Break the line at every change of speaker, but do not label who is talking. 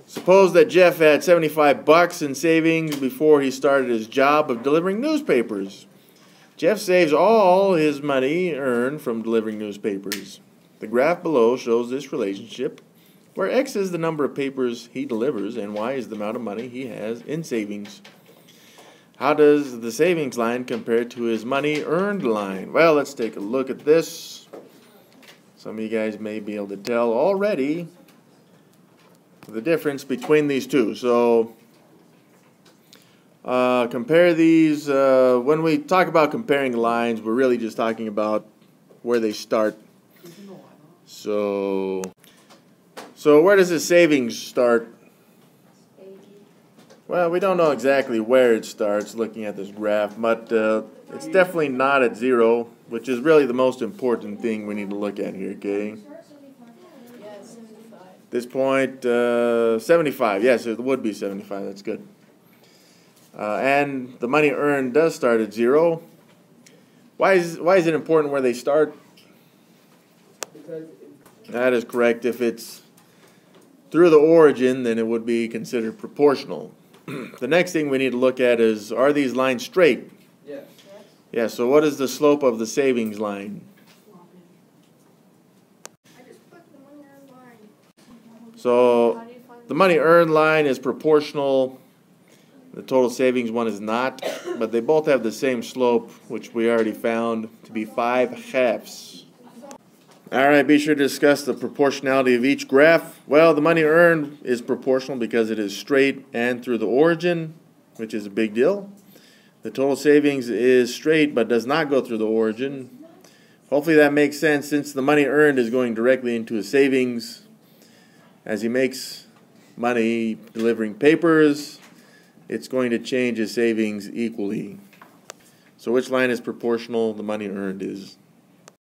Suppose that Jeff had 75 bucks in savings before he started his job of delivering newspapers. Jeff saves all his money earned from delivering newspapers. The graph below shows this relationship, where X is the number of papers he delivers and Y is the amount of money he has in savings. How does the savings line compare to his money earned line? Well, let's take a look at this. Some of you guys may be able to tell already the difference between these two. So compare these. When we talk about comparing lines, we're really just talking about where they start. So where does the savings start? Well, we don't know exactly where it starts looking at this graph, but it's definitely not at 0, which is really the most important thing we need to look at here, okay? This point, 75. Yes, it would be 75. That's good. And the money earned does start at 0. Why is it important where they start? That is correct. If it's through the origin, then it would be considered proportional. The next thing we need to look at is, are these lines straight? Yes. Yeah, so what is the slope of the savings line? So the money earned line is proportional. The total savings one is not, but they both have the same slope, which we already found to be 5/2. Alright, be sure to discuss the proportionality of each graph. Well, the money earned is proportional because it is straight and through the origin, which is a big deal. The total savings is straight but does not go through the origin. Hopefully that makes sense, since the money earned is going directly into his savings. As he makes money delivering papers, it's going to change his savings equally. So which line is proportional? The money earned is.